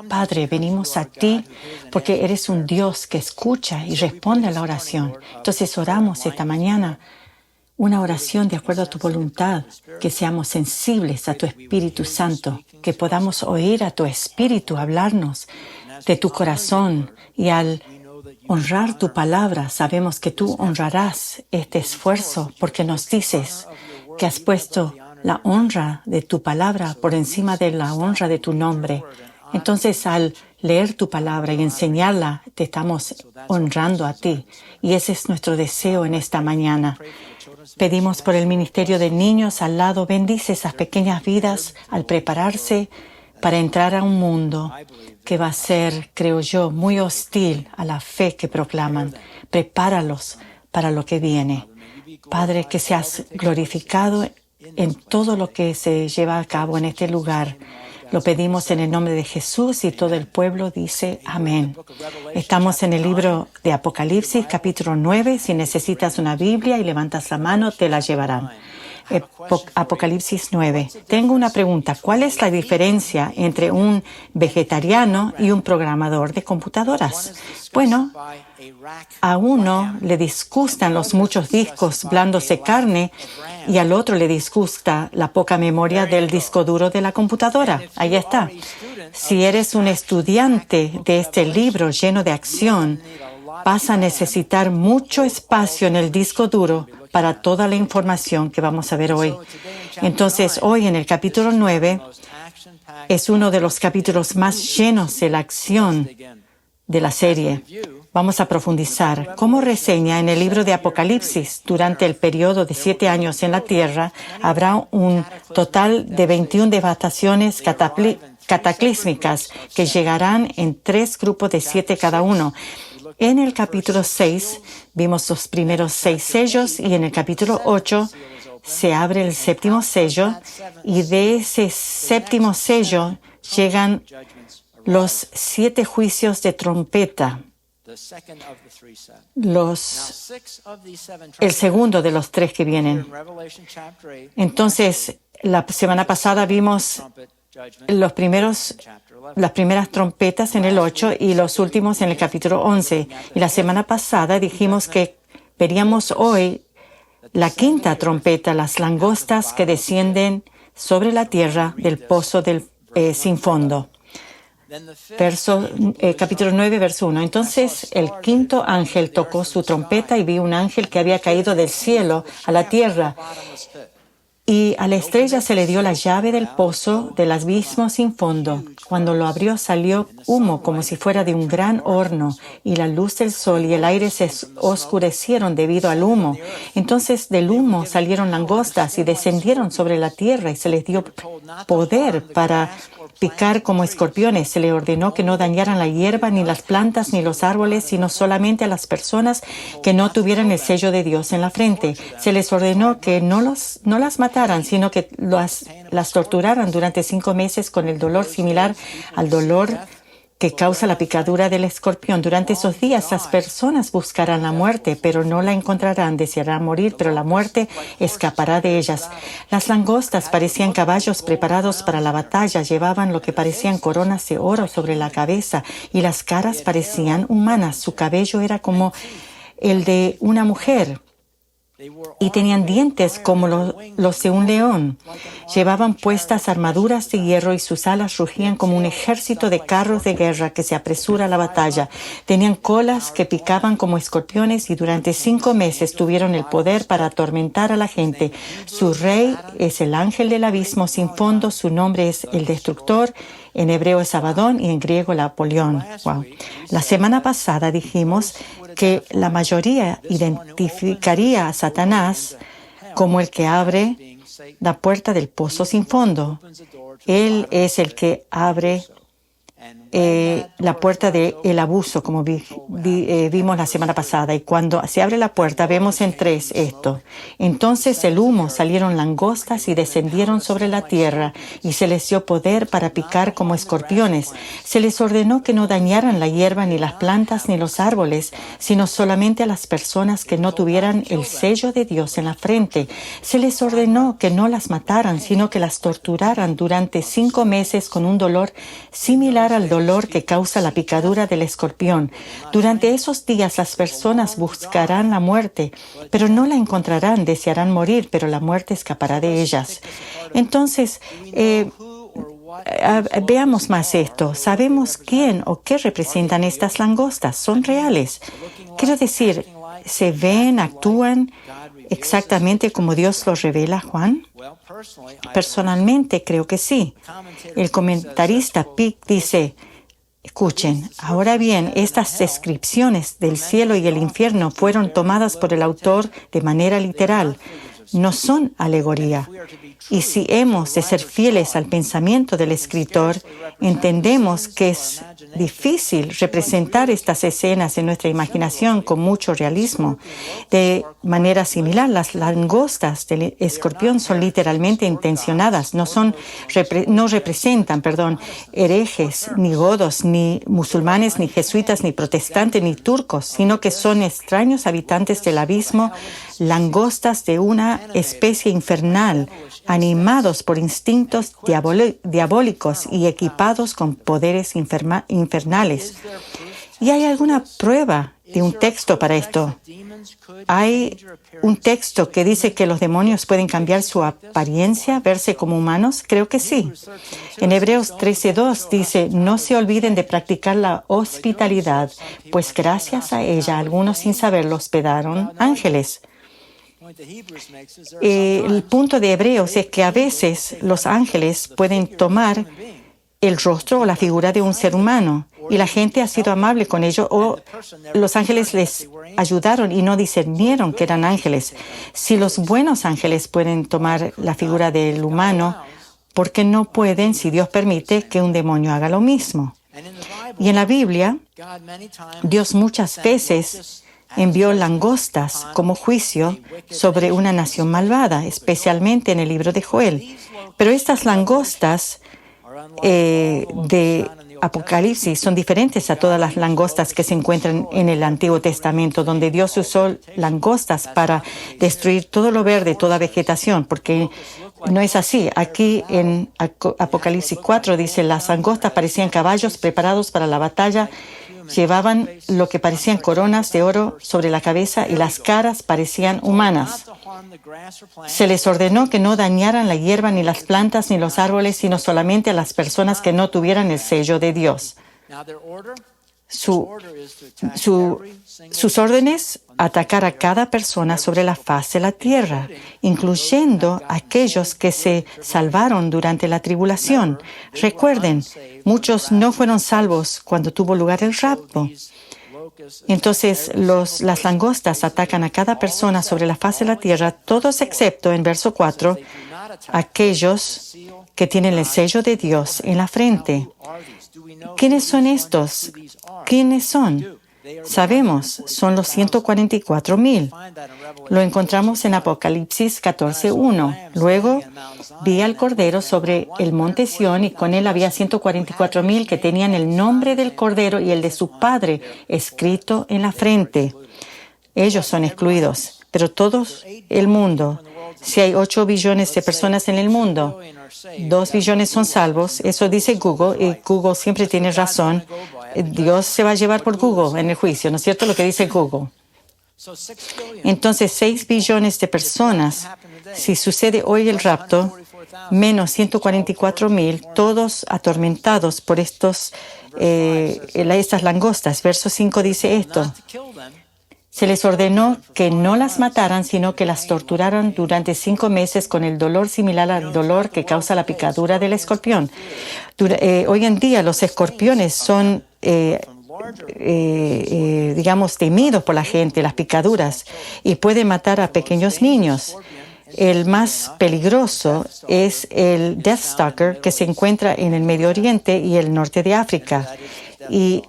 Padre, venimos a ti porque eres un Dios que escucha y responde a la oración. Entonces oramos esta mañana una oración de acuerdo a tu voluntad, que seamos sensibles a tu Espíritu Santo, que podamos oír a tu Espíritu hablarnos de tu corazón, y al honrar tu palabra sabemos que tú honrarás este esfuerzo porque nos dices que has puesto la honra de tu palabra por encima de la honra de tu nombre. Entonces, al leer tu palabra y enseñarla, te estamos honrando a ti. Y ese es nuestro deseo en esta mañana. Pedimos por el ministerio de niños al lado. Bendice esas pequeñas vidas al prepararse para entrar a un mundo que va a ser, creo yo, muy hostil a la fe que proclaman. Prepáralos para lo que viene. Padre, que seas glorificado en todo lo que se lleva a cabo en este lugar. Lo pedimos en el nombre de Jesús, y todo el pueblo dice amén. Estamos en el libro de Apocalipsis, capítulo 9. Si necesitas una Biblia y levantas la mano, te la llevarán. Apocalipsis 9. Tengo una pregunta. ¿Cuál es la diferencia entre un vegetariano y un programador de computadoras? Bueno, a uno le disgustan los muchos discos blandos de carne y al otro le disgusta la poca memoria del disco duro de la computadora. Ahí está. Si eres un estudiante de este libro lleno de acción, vas a necesitar mucho espacio en el disco duro para toda la información que vamos a ver hoy. Entonces, hoy en el capítulo 9 es uno de los capítulos más llenos de la acción de la serie. Vamos a profundizar. Como reseña en el libro de Apocalipsis, durante el periodo de 7 años en la tierra, habrá un total de 21 devastaciones cataclísmicas que llegarán en 3 grupos de 7 cada uno. En el capítulo 6 vimos los primeros 6 sellos, y en el capítulo 8 se abre el 7º sello, y de ese 7º sello llegan los 7 juicios de trompeta. El segundo de los 3 que vienen. Entonces, la semana pasada vimos las primeras trompetas en el 8 y los últimos en el capítulo 11. Y la semana pasada dijimos que veríamos hoy la 5ª trompeta, las langostas que descienden sobre la tierra del pozo sin fondo. Capítulo 9, verso 1. Entonces el 5º ángel tocó su trompeta y vi un ángel que había caído del cielo a la tierra. Y a la estrella se le dio la llave del pozo del abismo sin fondo. Cuando lo abrió salió humo como si fuera de un gran horno, y la luz del sol y el aire se oscurecieron debido al humo. Entonces del humo salieron langostas y descendieron sobre la tierra, y se les dio poder para picar como escorpiones. Se le ordenó que no dañaran la hierba, ni las plantas, ni los árboles, sino solamente a las personas que no tuvieran el sello de Dios en la frente. Se les ordenó que no las mataran, sino que las torturaran durante 5 meses con el dolor similar al dolor que causa la picadura del escorpión. Durante esos días las personas buscarán la muerte, pero no la encontrarán. Desearán morir, pero la muerte escapará de ellas. Las langostas parecían caballos preparados para la batalla. Llevaban lo que parecían coronas de oro sobre la cabeza, y las caras parecían humanas. Su cabello era como el de una mujer, y tenían dientes como los de un león. Llevaban puestas armaduras de hierro, y sus alas rugían como un ejército de carros de guerra que se apresura a la batalla. Tenían colas que picaban como escorpiones, y durante 5 meses tuvieron el poder para atormentar a la gente. Su rey es el ángel del abismo sin fondo. Su nombre es el Destructor. En hebreo es Abadón y en griego el Apolión. Wow. La semana pasada dijimos que la mayoría identificaría a Satanás como el que abre la puerta del pozo sin fondo. Él es el que abre la puerta del abuso, como vimos la semana pasada. Y cuando se abre la puerta, vemos en 3 esto. Entonces el humo, salieron langostas y descendieron sobre la tierra, y se les dio poder para picar como escorpiones. Se les ordenó que no dañaran la hierba, ni las plantas, ni los árboles, sino solamente a las personas que no tuvieran el sello de Dios en la frente. Se les ordenó que no las mataran, sino que las torturaran durante 5 meses con un dolor similar al dolor que causa la picadura del escorpión. Durante esos días las personas buscarán la muerte, pero no la encontrarán, desearán morir, pero la muerte escapará de ellas. Entonces, veamos más esto. ¿Sabemos quién o qué representan estas langostas? Son reales. Quiero decir, ¿se ven, actúan exactamente como Dios los revela, Juan? Personalmente creo que sí. El comentarista Pick dice, escuchen, ahora bien, estas descripciones del cielo y el infierno fueron tomadas por el autor de manera literal. No son alegoría. Y si hemos de ser fieles al pensamiento del escritor, entendemos que es difícil representar estas escenas en nuestra imaginación con mucho realismo. De manera similar, las langostas del escorpión son literalmente intencionadas. No representan, herejes, ni godos, ni musulmanes, ni jesuitas, ni protestantes, ni turcos, sino que son extraños habitantes del abismo, langostas de una especie infernal, animados por instintos diabólicos y equipados con poderes infernales. ¿Y hay alguna prueba de un texto para esto? ¿Hay un texto que dice que los demonios pueden cambiar su apariencia, verse como humanos? Creo que sí. En Hebreos 13:2 dice, no se olviden de practicar la hospitalidad, pues gracias a ella algunos sin saberlo hospedaron ángeles. El punto de Hebreos es que a veces los ángeles pueden tomar el rostro o la figura de un ser humano y la gente ha sido amable con ello o los ángeles les ayudaron y no discernieron que eran ángeles. Si los buenos ángeles pueden tomar la figura del humano, ¿por qué no pueden, si Dios permite, que un demonio haga lo mismo? Y en la Biblia, Dios muchas veces envió langostas como juicio sobre una nación malvada, especialmente en el libro de Joel. Pero estas langostas de Apocalipsis son diferentes a todas las langostas que se encuentran en el Antiguo Testamento, donde Dios usó langostas para destruir todo lo verde, toda vegetación, porque no es así. Aquí en Apocalipsis 4 dice, las langostas parecían caballos preparados para la batalla. Llevaban lo que parecían coronas de oro sobre la cabeza y las caras parecían humanas. Se les ordenó que no dañaran la hierba, ni las plantas, ni los árboles, sino solamente a las personas que no tuvieran el sello de Dios. Sus órdenes, atacar a cada persona sobre la faz de la tierra, incluyendo aquellos que se salvaron durante la tribulación. Recuerden, muchos no fueron salvos cuando tuvo lugar el rapto. Entonces, las langostas atacan a cada persona sobre la faz de la tierra, todos excepto, en verso 4, aquellos que tienen el sello de Dios en la frente. ¿Quiénes son estos? ¿Quiénes son? Sabemos, son los 144,000. Lo encontramos en Apocalipsis 14:1. Luego vi al Cordero sobre el monte Sión y con él había 144,000 que tenían el nombre del Cordero y el de su Padre escrito en la frente. Ellos son excluidos, pero todo el mundo. Si hay 8 billones de personas en el mundo, 2 billones son salvos. Eso dice Google, y Google siempre tiene razón. Dios se va a llevar por Google en el juicio, ¿no es cierto? Lo que dice Google. Entonces, 6 billones de personas, si sucede hoy el rapto, menos 144,000, todos atormentados por estas langostas. Verso 5 dice esto. Se les ordenó que no las mataran, sino que las torturaran durante 5 meses con el dolor similar al dolor que causa la picadura del escorpión. Hoy en día los escorpiones son, temidos por la gente, las picaduras, y pueden matar a pequeños niños. El más peligroso es el Deathstalker, que se encuentra en el Medio Oriente y el norte de África. Y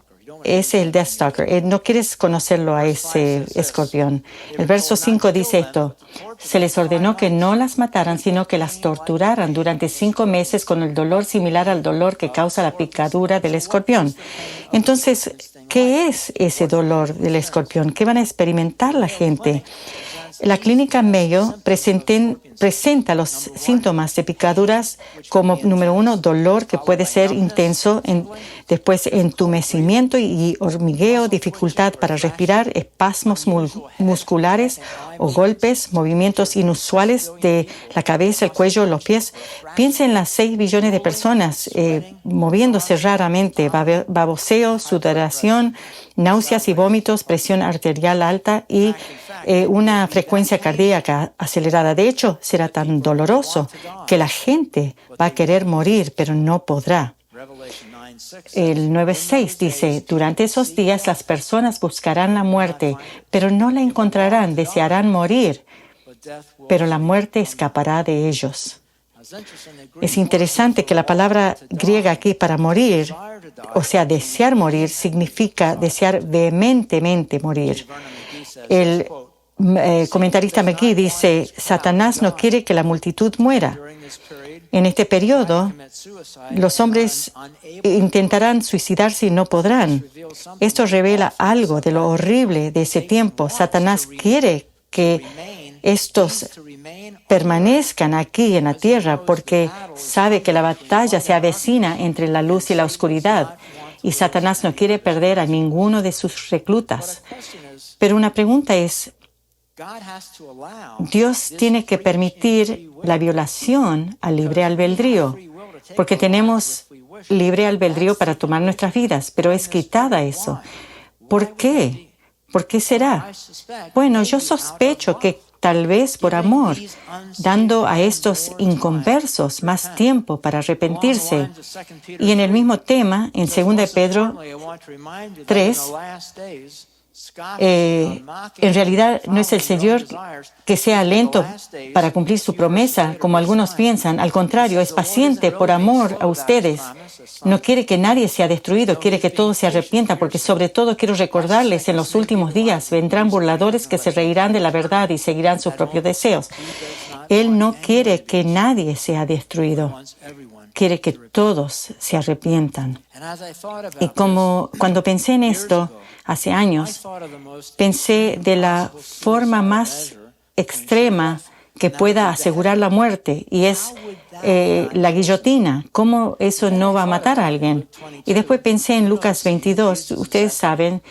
es el Deathstalker. No quieres conocerlo a ese escorpión. El verso 5 dice esto: se les ordenó que no las mataran, sino que las torturaran durante 5 meses con el dolor similar al dolor que causa la picadura del escorpión. Entonces, ¿qué es ese dolor del escorpión? ¿Qué van a experimentar la gente? La clínica Mayo presenta los síntomas de picaduras como, número 1, dolor que puede ser intenso, después entumecimiento y hormigueo, dificultad para respirar, espasmos musculares o golpes, movimientos inusuales de la cabeza, el cuello, los pies. Piensa en las 6 billones de personas moviéndose raramente, baboseo, sudoración, náuseas y vómitos, presión arterial alta y una frecuencia cardíaca acelerada. De hecho, será tan doloroso que la gente va a querer morir, pero no podrá. El 9:6 dice: durante esos días las personas buscarán la muerte, pero no la encontrarán, desearán morir, pero la muerte escapará de ellos. Es interesante que la palabra griega aquí para morir, o sea, desear morir, significa desear vehementemente morir. El comentarista McGee dice: Satanás no quiere que la multitud muera. En este periodo, los hombres intentarán suicidarse y no podrán. Esto revela algo de lo horrible de ese tiempo. Satanás quiere que estos permanezcan aquí en la tierra porque sabe que la batalla se avecina entre la luz y la oscuridad y Satanás no quiere perder a ninguno de sus reclutas. Pero una pregunta es: Dios tiene que permitir la violación al libre albedrío, porque tenemos libre albedrío para tomar nuestras vidas, pero es quitada eso. ¿Por qué? ¿Por qué será? Bueno, yo sospecho que tal vez por amor, dando a estos inconversos más tiempo para arrepentirse. Y en el mismo tema, en 2 Pedro 3, en realidad no es el Señor que sea lento para cumplir su promesa, como algunos piensan. Al contrario, es paciente por amor a ustedes. No quiere que nadie sea destruido, quiere que todos se arrepientan, porque sobre todo quiero recordarles, en los últimos días vendrán burladores que se reirán de la verdad y seguirán sus propios deseos. Él no quiere que nadie sea destruido. Quiere que todos se arrepientan. Y cuando pensé en esto hace años, pensé de la forma más extrema que pueda asegurar la muerte, y es la guillotina. ¿Cómo eso no va a matar a alguien? Y después pensé en Lucas 22. Ustedes saben,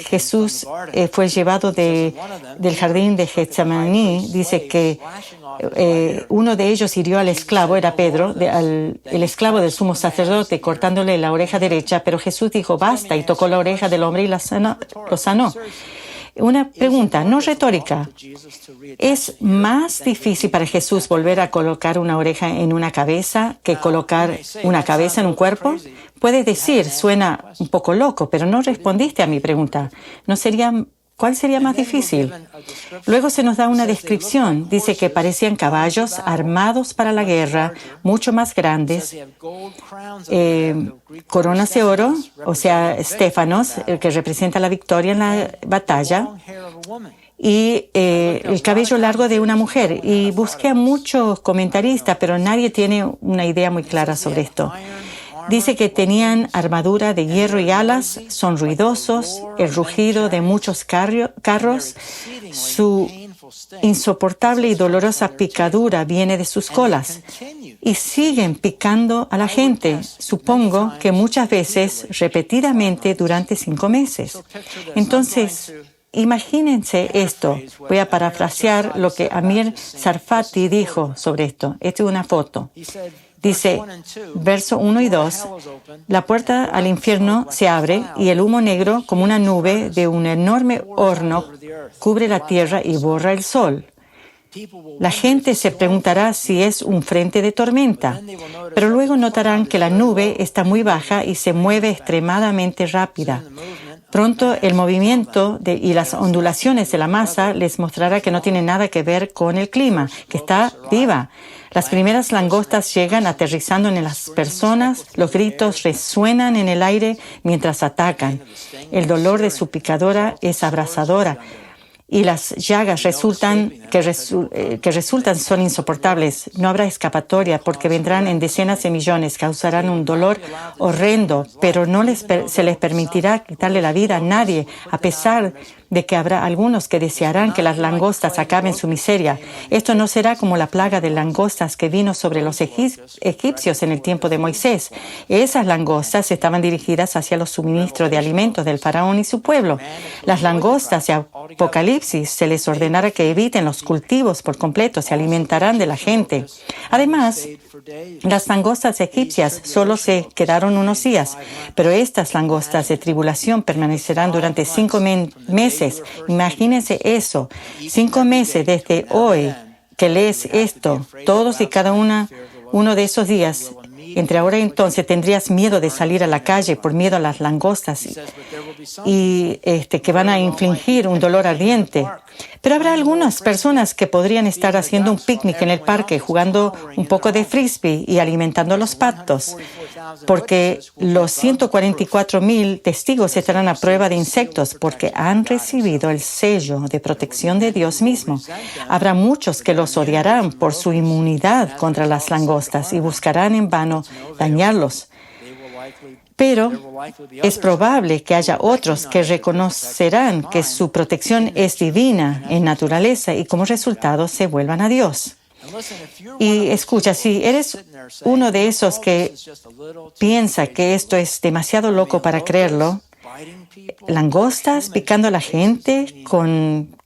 Jesús fue llevado del jardín de Getsemaní. Dice que uno de ellos hirió al esclavo, era Pedro, el esclavo del sumo sacerdote, cortándole la oreja derecha, pero Jesús dijo basta y tocó la oreja del hombre y lo sanó. Una pregunta, no retórica. ¿Es más difícil para Jesús volver a colocar una oreja en una cabeza que colocar una cabeza en un cuerpo? Puedes decir, suena un poco loco, pero no respondiste a mi pregunta. ¿Cuál sería más difícil? Luego se nos da una descripción. Dice que parecían caballos armados para la guerra, mucho más grandes, coronas de oro, o sea, estéfanos, el que representa la victoria en la batalla, y el cabello largo de una mujer. Y busqué a muchos comentaristas, pero nadie tiene una idea muy clara sobre esto. Dice que tenían armadura de hierro y alas, son ruidosos, el rugido de muchos carros, su insoportable y dolorosa picadura viene de sus colas y siguen picando a la gente, supongo que muchas veces, repetidamente, durante 5 meses. Entonces, imagínense esto. Voy a parafrasear lo que Amir Tsarfati dijo sobre esto. Esta es una foto. Dice, verso 1 y 2, la puerta al infierno se abre y el humo negro, como una nube de un enorme horno, cubre la tierra y borra el sol. La gente se preguntará si es un frente de tormenta, pero luego notarán que la nube está muy baja y se mueve extremadamente rápida. Pronto el movimiento y las ondulaciones de la masa les mostrará que no tiene nada que ver con el clima, que está viva. Las primeras langostas llegan aterrizando en las personas, los gritos resuenan en el aire mientras atacan. El dolor de su picadora es abrasadora y las llagas que resultan son insoportables. No habrá escapatoria porque vendrán en decenas de millones, causarán un dolor horrendo, pero no se les permitirá quitarle la vida a nadie, a pesar de que habrá algunos que desearán que las langostas acaben su miseria. Esto no será como la plaga de langostas que vino sobre los egipcios en el tiempo de Moisés. Esas langostas estaban dirigidas hacia los suministros de alimentos del faraón y su pueblo. Las langostas de Apocalipsis se les ordenará que eviten los cultivos por completo, se alimentarán de la gente. Además, las langostas egipcias solo se quedaron unos días, pero estas langostas de tribulación permanecerán durante 5 meses. Imagínense eso, 5 meses desde hoy que lees esto, todos y cada uno de esos días. Entre ahora y entonces tendrías miedo de salir a la calle por miedo a las langostas y que van a infligir un dolor ardiente. Pero habrá algunas personas que podrían estar haciendo un picnic en el parque, jugando un poco de frisbee y alimentando a los patos, porque los 144,000 testigos estarán a prueba de insectos porque han recibido el sello de protección de Dios mismo. Habrá muchos que los odiarán por su inmunidad contra las langostas y buscarán en vano dañarlos. Pero es probable que haya otros que reconocerán que su protección es divina en naturaleza y como resultado se vuelvan a Dios. Y escucha, si eres uno de esos que piensa que esto es demasiado loco para creerlo, langostas picando a la gente con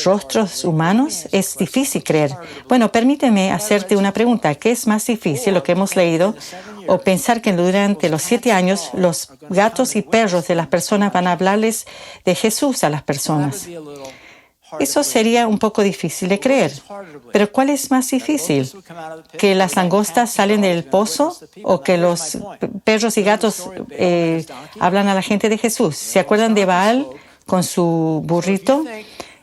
rostros humanos, es difícil creer. Bueno, permíteme hacerte una pregunta. ¿Qué es más difícil, lo que hemos leído, o pensar que durante los 7 años los gatos y perros de las personas van a hablarles de Jesús a las personas? Eso sería un poco difícil de creer. Pero ¿cuál es más difícil? ¿Que las langostas salen del pozo o que los perros y gatos hablan a la gente de Jesús? ¿Se acuerdan de Baal con su burrito?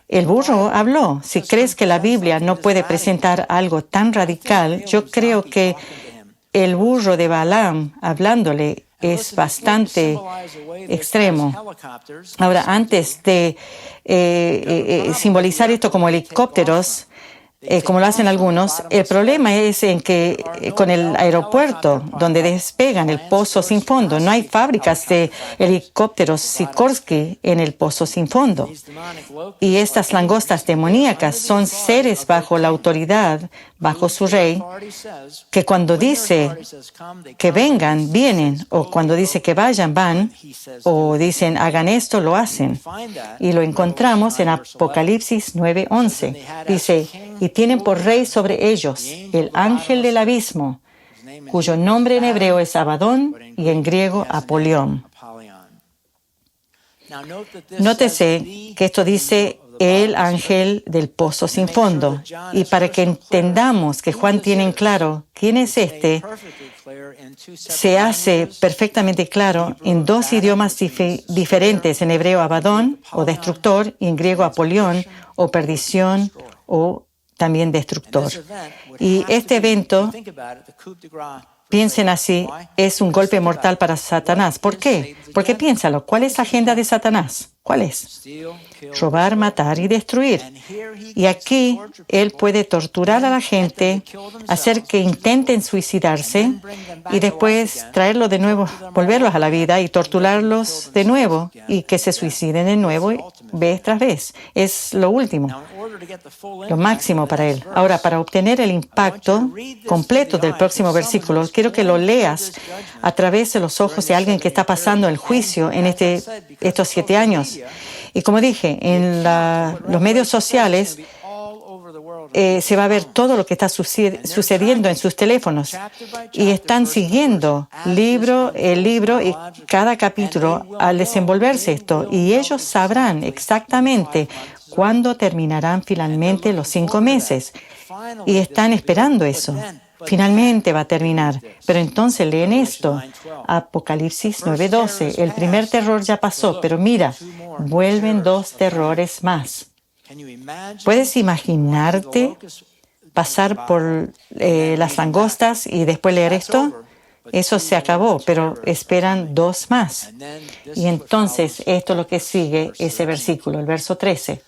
El burro habló. Si crees que la Biblia no puede presentar algo tan radical, yo creo que el burro de Balaam hablándole es bastante extremo. Ahora, antes de simbolizar esto como helicópteros, como lo hacen algunos, el problema es en que con el aeropuerto donde despegan el pozo sin fondo, no hay fábricas de helicópteros Sikorsky en el pozo sin fondo. Y estas langostas demoníacas son seres bajo la autoridad, bajo su rey, que cuando dice que vengan, vienen, o cuando dice que vayan, van, o dicen hagan esto, lo hacen. Y lo encontramos en Apocalipsis 9:11. Dice, y tienen por rey sobre ellos el ángel del abismo, cuyo nombre en hebreo es Abadón y en griego Apolión. Nótese que esto dice el ángel del pozo sin fondo. Y para que entendamos que Juan tiene en claro quién es este, se hace perfectamente claro en 2 idiomas diferentes, en hebreo Abadón o destructor y en griego Apolión o perdición o también destructor. Y este evento, piensen así, es un golpe mortal para Satanás. ¿Por qué? Porque piénsalo, ¿cuál es la agenda de Satanás? ¿Cuál es? Robar, matar y destruir. Y aquí él puede torturar a la gente, hacer que intenten suicidarse y después traerlos de nuevo, volverlos a la vida y torturarlos de nuevo y que se suiciden de nuevo vez tras vez. Es lo último, lo máximo para él. Ahora, para obtener el impacto completo del próximo versículo, quiero que lo leas a través de los ojos de alguien que está pasando el juicio en estos 7 años. Y como dije, en los medios sociales se va a ver todo lo que está sucediendo en sus teléfonos y están siguiendo el libro y cada capítulo al desenvolverse esto, y ellos sabrán exactamente cuándo terminarán finalmente los 5 meses y están esperando eso. finalmente va a terminar. Pero entonces leen esto, Apocalipsis 9:12. El primer terror ya pasó, pero mira, vuelven 2 terrores más. ¿Puedes imaginarte pasar por las langostas y después leer esto? Eso se acabó, pero esperan 2 más. Y entonces esto es lo que sigue ese versículo, el verso 13.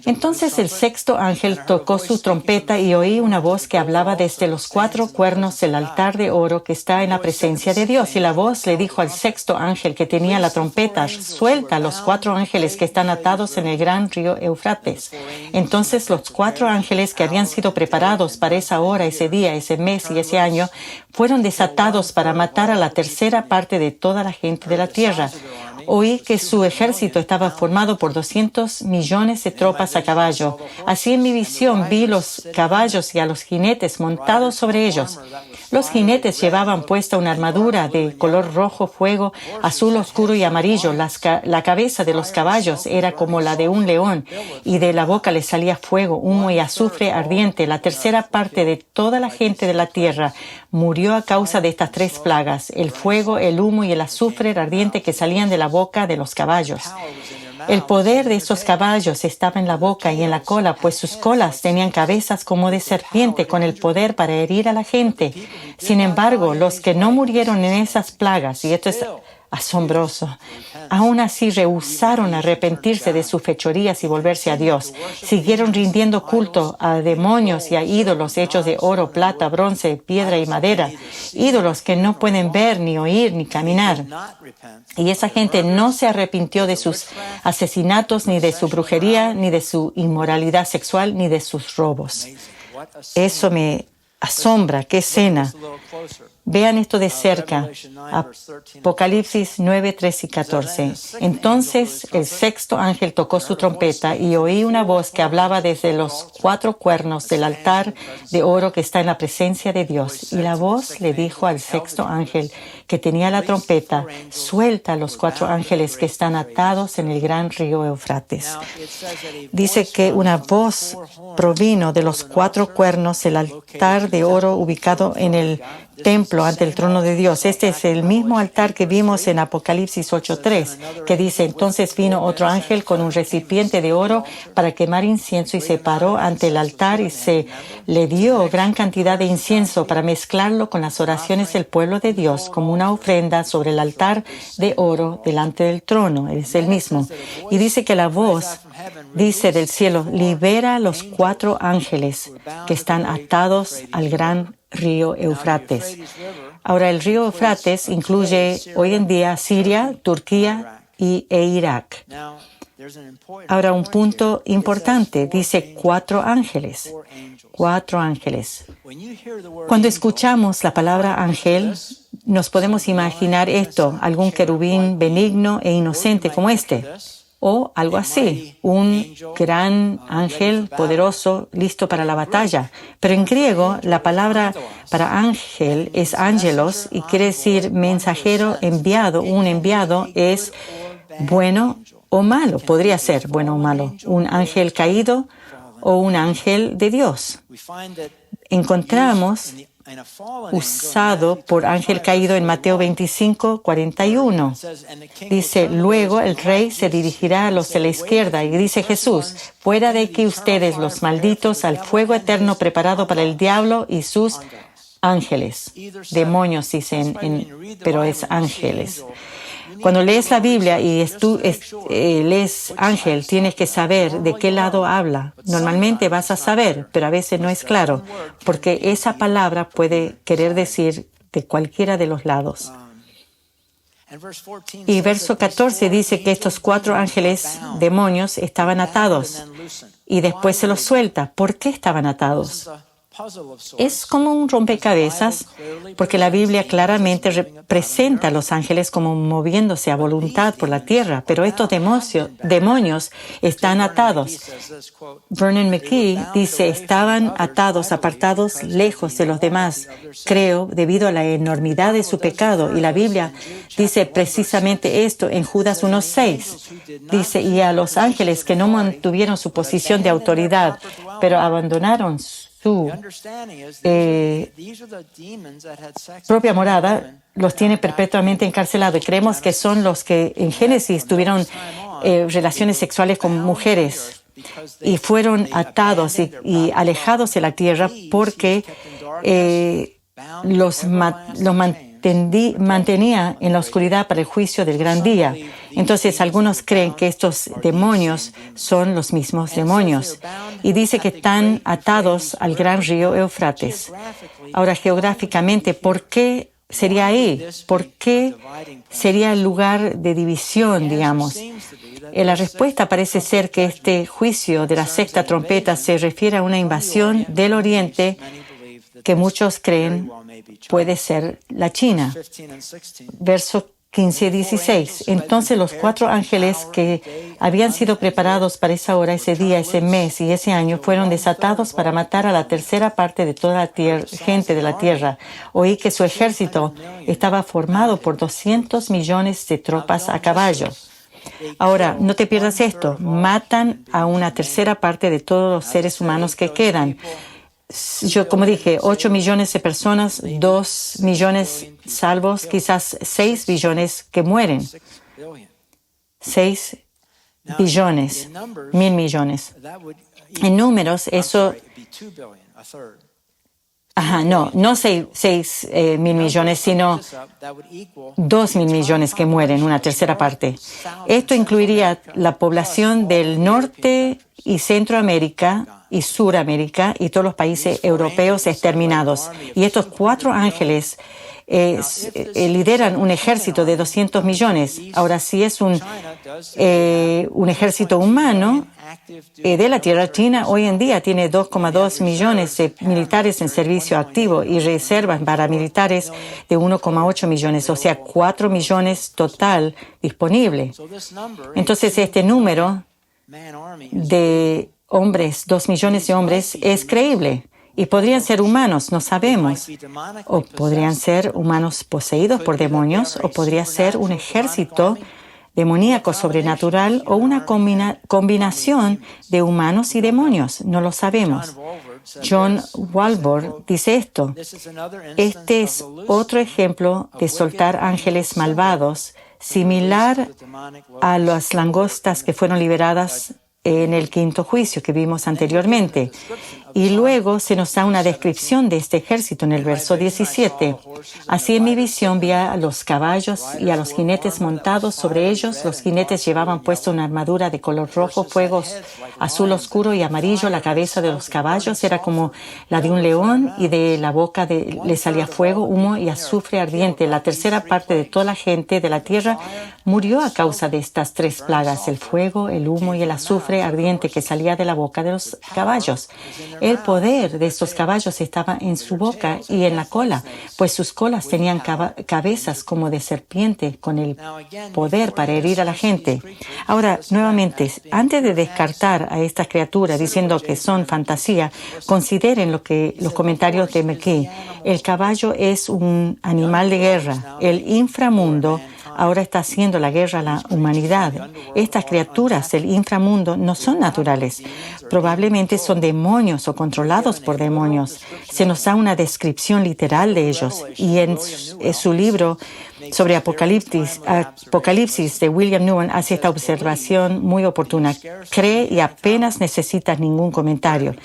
Entonces el sexto ángel tocó su trompeta y oí una voz que hablaba desde los 4 cuernos del altar de oro que está en la presencia de Dios. Y la voz le dijo al sexto ángel que tenía la trompeta: suelta a los 4 ángeles que están atados en el gran río Eufrates. Entonces los 4 ángeles que habían sido preparados para esa hora, ese día, ese mes y ese año fueron desatados para matar a la tercera parte de toda la gente de la tierra. Oí que su ejército estaba formado por 200 millones de tropas a caballo. Así en mi visión vi los caballos y a los jinetes montados sobre ellos. Los jinetes llevaban puesta una armadura de color rojo fuego, azul oscuro y amarillo. La cabeza de los caballos era como la de un león y de la boca les salía fuego, humo y azufre ardiente. La tercera parte de toda la gente de la tierra murió a causa de estas 3 plagas: el fuego, el humo y el azufre ardiente que salían de la boca de los caballos. El poder de esos caballos estaba en la boca y en la cola, pues sus colas tenían cabezas como de serpiente, con el poder para herir a la gente. Sin embargo, los que no murieron en esas plagas, y esto es asombroso, aún así rehusaron arrepentirse de sus fechorías y volverse a Dios. Siguieron rindiendo culto a demonios y a ídolos hechos de oro, plata, bronce, piedra y madera, ídolos que no pueden ver, ni oír, ni caminar. Y esa gente no se arrepintió de sus asesinatos, ni de su brujería, ni de su inmoralidad sexual, ni de sus robos. Eso me asombra. ¡Qué escena! Vean esto de cerca. Apocalipsis 9, 13 y 14. Entonces el sexto ángel tocó su trompeta y oí una voz que hablaba desde los 4 cuernos del altar de oro que está en la presencia de Dios. Y la voz le dijo al sexto ángel que tenía la trompeta: suelta a los 4 ángeles que están atados en el gran río Eufrates. Dice que una voz provino de los 4 cuernos del altar de oro ubicado en el templo ante el trono de Dios. Este es el mismo altar que vimos en Apocalipsis 8:3, que dice: entonces vino otro ángel con un recipiente de oro para quemar incienso y se paró ante el altar y se le dio gran cantidad de incienso para mezclarlo con las oraciones del pueblo de Dios como una ofrenda sobre el altar de oro delante del trono. Es el mismo. Y dice que la voz dice del cielo: libera a los 4 ángeles que están atados al gran río Eufrates. Ahora, el río Eufrates incluye hoy en día Siria, Turquía e Irak. Ahora, un punto importante, dice 4 ángeles. 4 ángeles. Cuando escuchamos la palabra ángel, nos podemos imaginar esto: algún querubín benigno e inocente como este. O algo así, un gran ángel poderoso listo para la batalla. Pero en griego, la palabra para ángel es ángelos y quiere decir mensajero enviado. Un enviado es bueno o malo, podría ser bueno o malo. Un ángel caído o un ángel de Dios. Encontramos usado por ángel caído en Mateo 25, 41. Dice: luego el rey se dirigirá a los de la izquierda, y dice Jesús: fuera de aquí ustedes, los malditos, al fuego eterno preparado para el diablo y sus ángeles. Demonios dicen, pero es ángeles. Cuando lees la Biblia y lees ángel, tienes que saber de qué lado habla. Normalmente vas a saber, pero a veces no es claro, porque esa palabra puede querer decir de cualquiera de los lados. Y verso 14 dice que estos 4 ángeles demonios estaban atados y después se los suelta. ¿Por qué estaban atados? Es como un rompecabezas, porque la Biblia claramente representa a los ángeles como moviéndose a voluntad por la tierra, pero estos demonios están atados. Vernon McGee dice: estaban atados, apartados, lejos de los demás, creo, debido a la enormidad de su pecado. Y la Biblia dice precisamente esto en Judas 1:6. Dice: y a los ángeles que no mantuvieron su posición de autoridad, pero abandonaron su propia morada, los tiene perpetuamente encarcelados. Y creemos que son los que en Génesis tuvieron relaciones sexuales con mujeres y fueron atados y alejados de la tierra porque los mantenía en la oscuridad para el juicio del gran día. Entonces, algunos creen que estos demonios son los mismos demonios. Y dice que están atados al gran río Éufrates. Ahora, geográficamente, ¿por qué sería ahí? ¿Por qué sería el lugar de división, digamos? La respuesta parece ser que este juicio de la sexta trompeta se refiere a una invasión del Oriente que muchos creen puede ser la China. Versos 15 y 16. Entonces los 4 ángeles que habían sido preparados para esa hora, ese día, ese mes y ese año fueron desatados para matar a la tercera parte de toda la gente de la tierra. Oí que su ejército estaba formado por 200 millones de tropas a caballo. Ahora, no te pierdas esto. Matan a una tercera parte de todos los seres humanos que quedan. Yo, como dije, 8 millones de personas, 2 millones salvos, quizás 6 billones que mueren. 6 billones, 1.000 millones. En números, eso... no 6 mil millones, sino 2.000 millones que mueren, una tercera parte. Esto incluiría la población del norte y Centroamérica y Suramérica y todos los países europeos exterminados. Y estos 4 ángeles lideran un ejército de 200 millones. Ahora, si es un ejército humano de la tierra, China hoy en día tiene 2,2 millones de militares en servicio activo y reservas paramilitares de 1,8 millones, o sea, 4 millones total disponible. Entonces, este número de hombres, 2 millones de hombres, es creíble. Y podrían ser humanos, no sabemos. O podrían ser humanos poseídos por demonios, o podría ser un ejército demoníaco sobrenatural o una combinación de humanos y demonios. No lo sabemos. John Walvoord dice esto. Este es otro ejemplo de soltar ángeles malvados, similar a las langostas que fueron liberadas en el quinto juicio que vimos anteriormente. Y luego se nos da una descripción de este ejército en el verso 17. Así en mi visión vi a los caballos y a los jinetes montados sobre ellos. Los jinetes llevaban puesto una armadura de color rojo, fuego azul oscuro y amarillo. La cabeza de los caballos era como la de un león y de la boca le salía fuego, humo y azufre ardiente. La tercera parte de toda la gente de la tierra murió a causa de estas 3 plagas, el fuego, el humo y el azufre ardiente que salía de la boca de los caballos. El poder de estos caballos estaba en su boca y en la cola, pues sus colas tenían cabezas como de serpiente con el poder para herir a la gente. Ahora, nuevamente, antes de descartar a estas criaturas diciendo que son fantasía, consideren los comentarios de McGee. El caballo es un animal de guerra. El inframundo ahora está haciendo la guerra a la humanidad. Estas criaturas del inframundo no son naturales. Probablemente son demonios o controlados por demonios. Se nos da una descripción literal de ellos. Y en su libro sobre Apocalipsis de William Newman hace esta observación muy oportuna. Cree y apenas necesita ningún comentario.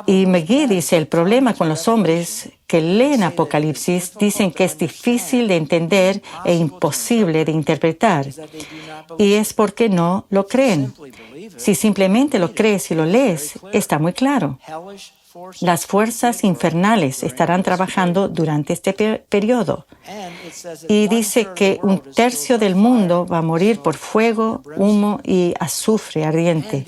Y McGee dice, el problema con los hombres que leen Apocalipsis dicen que es difícil de entender e imposible de interpretar. Y es porque no lo creen. Si simplemente lo crees y lo lees, está muy claro. Las fuerzas infernales estarán trabajando durante este periodo. Y dice que 1/3 del mundo va a morir por fuego, humo y azufre ardiente.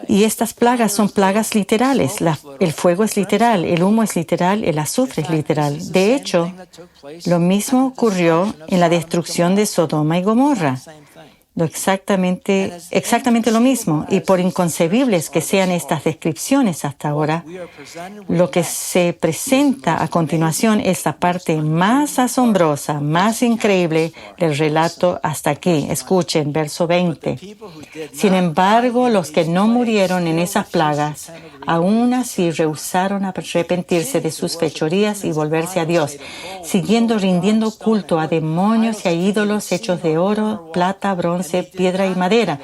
Y estas plagas son plagas literales. El fuego es literal, el humo es literal, el azufre es literal. De hecho, lo mismo ocurrió en la destrucción de Sodoma y Gomorra. Exactamente lo mismo. Y por inconcebibles que sean estas descripciones hasta ahora, lo que se presenta a continuación es la parte más asombrosa, más increíble del relato hasta aquí. Escuchen, verso 20. Sin embargo, los que no murieron en esas plagas Aún así rehusaron arrepentirse de sus fechorías y volverse a Dios, rindiendo culto a demonios y a ídolos hechos de oro, plata, bronce, piedra y madera.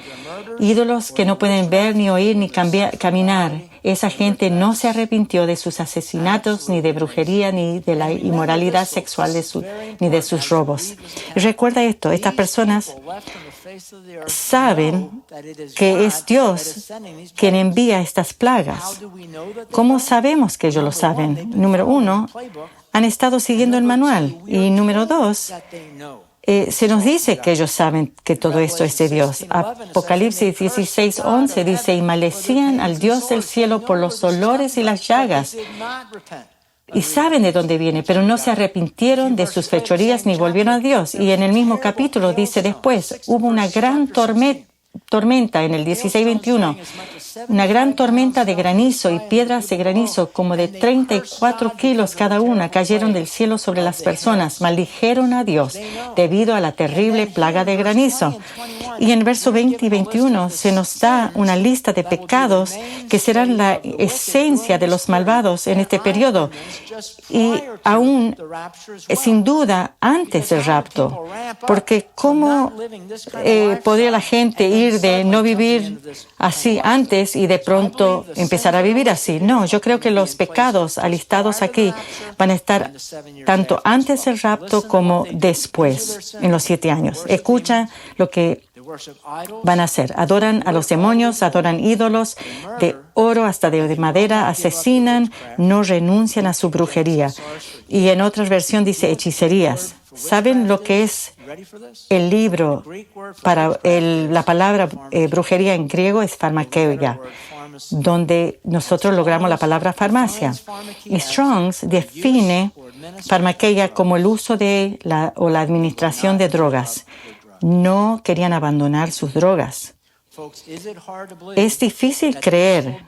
Ídolos que no pueden ver, ni oír, ni caminar. Esa gente no se arrepintió de sus asesinatos, ni de brujería, ni de la inmoralidad sexual ni de sus robos. Y recuerda esto, estas personas saben que es Dios quien envía estas plagas. ¿Cómo sabemos que ellos lo saben? Número 1, han estado siguiendo el manual. Y número 2, se nos dice que ellos saben que todo esto es de Dios. Apocalipsis 16:11 dice, y maldecían al Dios del cielo por los olores y las llagas. Y saben de dónde viene, pero no se arrepintieron de sus fechorías ni volvieron a Dios. Y en el mismo capítulo dice después, hubo una gran tormenta en el 16:21, una gran tormenta de granizo y piedras de granizo como de 34 kilos cada una cayeron del cielo sobre las personas. Maldijeron a Dios debido a la terrible plaga de granizo. Y en verso 20 y 21 se nos da una lista de pecados que serán la esencia de los malvados en este periodo. Y aún, sin duda, antes del rapto. Porque ¿cómo podría la gente ir de no vivir así antes y de pronto empezar a vivir así? No, yo creo que los pecados alistados aquí van a estar tanto antes del rapto como después, en los 7 años. Escucha lo que van a hacer. Adoran a los demonios, adoran ídolos de oro hasta de madera, asesinan, no renuncian a su brujería. Y en otra versión dice hechicerías. ¿Saben lo que es el libro para la palabra brujería en griego? Es farmakeia, donde nosotros logramos la palabra farmacia. Y Strong's define farmakeia como el uso de la administración de drogas. No querían abandonar sus drogas. Es difícil creer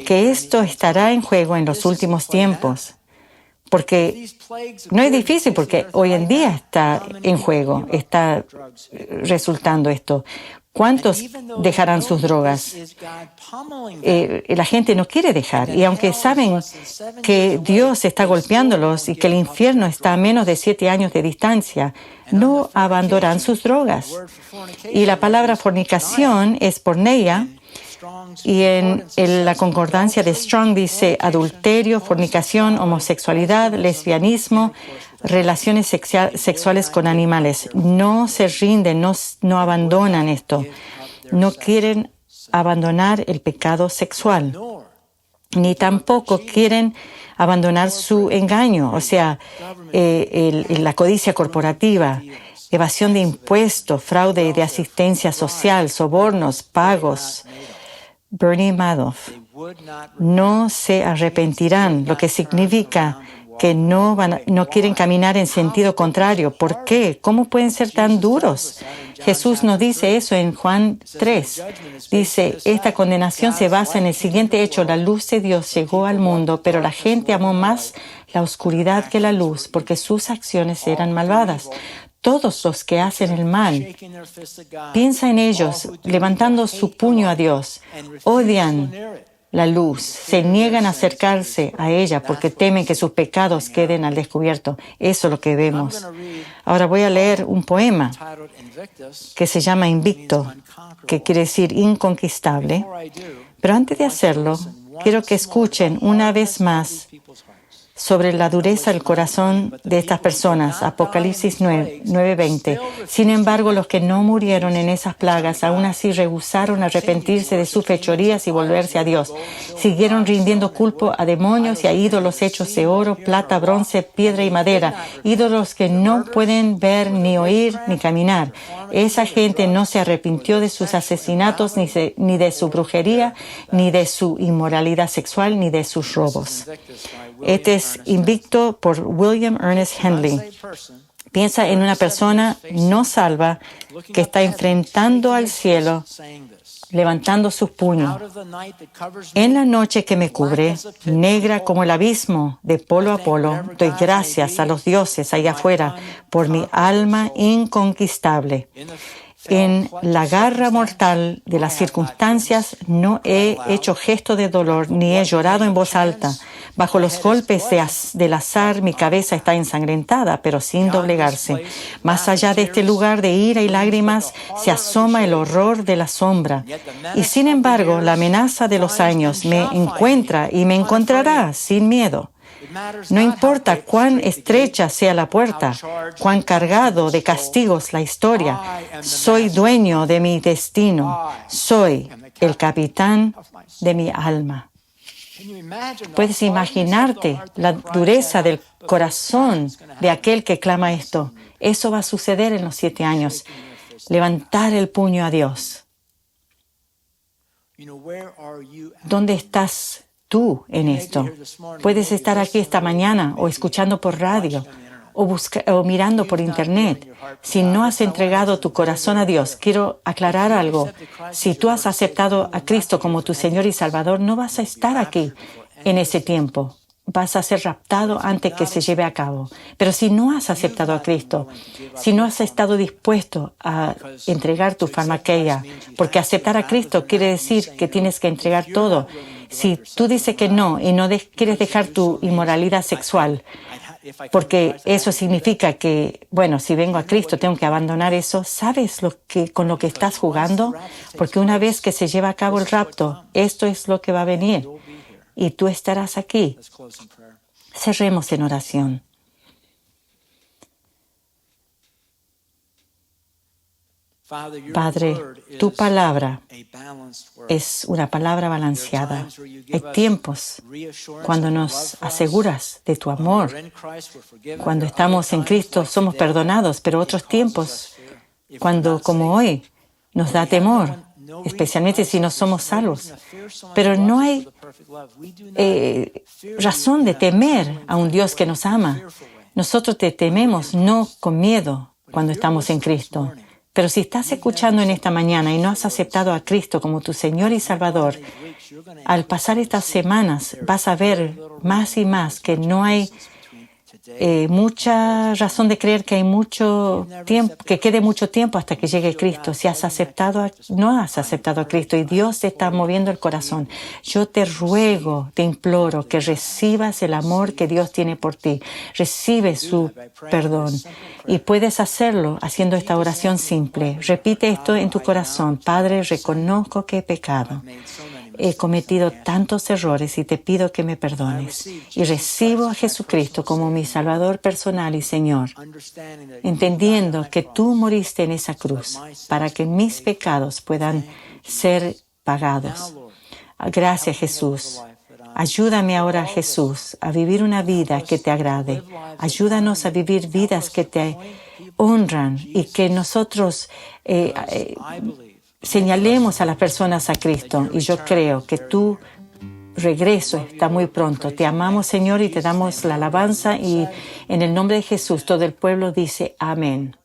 que esto estará en juego en los últimos tiempos. Porque no es difícil, porque hoy en día está en juego, está resultando esto. ¿Cuántos dejarán sus drogas? La gente no quiere dejar. Y aunque saben que Dios está golpeándolos y que el infierno está a menos de 7 años de distancia, no abandonarán sus drogas. Y la palabra fornicación es porneia. Y en la concordancia de Strong dice adulterio, fornicación, homosexualidad, lesbianismo, relaciones sexuales con animales. No se rinden, no abandonan esto. No quieren abandonar el pecado sexual, ni tampoco quieren abandonar su engaño, o sea, la codicia corporativa, evasión de impuestos, fraude de asistencia social, sobornos, pagos. Bernie Madoff, no se arrepentirán, lo que significa que no quieren caminar en sentido contrario. ¿Por qué? ¿Cómo pueden ser tan duros? Jesús nos dice eso en Juan 3. Dice, esta condenación se basa en el siguiente hecho: la luz de Dios llegó al mundo, pero la gente amó más la oscuridad que la luz, porque sus acciones eran malvadas. Todos los que hacen el mal, piensa en ellos levantando su puño a Dios, odian la luz, se niegan a acercarse a ella porque temen que sus pecados queden al descubierto. Eso es lo que vemos. Ahora voy a leer un poema que se llama Invicto, que quiere decir inconquistable. Pero antes de hacerlo, quiero que escuchen una vez más sobre la dureza del corazón de estas personas. Apocalipsis 9:20. Sin embargo, los que no murieron en esas plagas, aún así rehusaron arrepentirse de sus fechorías y volverse a Dios. Siguieron rindiendo culto a demonios y a ídolos hechos de oro, plata, bronce, piedra y madera. Ídolos que no pueden ver, ni oír, ni caminar. Esa gente no se arrepintió de sus asesinatos, ni de su brujería, ni de su inmoralidad sexual, ni de sus robos. Este es Invicto por William Ernest Henley. Piensa en una persona no salva que está enfrentando al cielo, levantando sus puños. En la noche que me cubre, negra como el abismo, de polo a polo, doy gracias a los dioses allá afuera por mi alma inconquistable. En la garra mortal de las circunstancias no he hecho gesto de dolor ni he llorado en voz alta. Bajo los golpes del azar mi cabeza está ensangrentada, pero sin doblegarse. Más allá de este lugar de ira y lágrimas se asoma el horror de la sombra. Y sin embargo, la amenaza de los años me encuentra y me encontrará sin miedo. No importa cuán estrecha sea la puerta, cuán cargado de castigos la historia, soy dueño de mi destino, soy el capitán de mi alma. Puedes imaginarte la dureza del corazón de aquel que clama esto. Eso va a suceder en los 7 años. Levantar el puño a Dios. ¿Dónde estás tú en esto? Puedes estar aquí esta mañana o escuchando por radio o mirando por internet. Si no has entregado tu corazón a Dios, quiero aclarar algo. Si tú has aceptado a Cristo como tu Señor y Salvador, no vas a estar aquí en ese tiempo. Vas a ser raptado antes que se lleve a cabo. Pero si no has aceptado a Cristo, si no has estado dispuesto a entregar tu farmaqueia, porque aceptar a Cristo quiere decir que tienes que entregar todo. Si tú dices que no y no quieres dejar tu inmoralidad sexual, porque eso significa que, bueno, si vengo a Cristo tengo que abandonar eso, ¿sabes con lo que estás jugando? Porque una vez que se lleva a cabo el rapto, esto es lo que va a venir. Y tú estarás aquí. Cerremos en oración. Padre, tu palabra es una palabra balanceada. Hay tiempos cuando nos aseguras de tu amor. Cuando estamos en Cristo somos perdonados, pero otros tiempos, cuando como hoy, nos da temor, especialmente si no somos salvos. Pero no hay razón de temer a un Dios que nos ama. Nosotros te tememos no con miedo cuando estamos en Cristo. Pero si estás escuchando en esta mañana y no has aceptado a Cristo como tu Señor y Salvador, al pasar estas semanas vas a ver más y más que no hay mucha razón de creer que hay mucho tiempo, que quede mucho tiempo hasta que llegue Cristo. Si no has aceptado a Cristo y Dios te está moviendo el corazón, yo te ruego, te imploro que recibas el amor que Dios tiene por ti. Recibe su perdón y puedes hacerlo haciendo esta oración simple. Repite esto en tu corazón. Padre, reconozco que he pecado. He cometido tantos errores y te pido que me perdones. Y recibo a Jesucristo como mi Salvador personal y Señor, entendiendo que tú moriste en esa cruz para que mis pecados puedan ser pagados. Gracias, Jesús. Ayúdame ahora, Jesús, a vivir una vida que te agrade. Ayúdanos a vivir vidas que te honran y que nosotros señalemos a las personas a Cristo. Y yo creo que tu regreso está muy pronto. Te amamos, Señor, y te damos la alabanza. Y en el nombre de Jesús, todo el pueblo dice amén.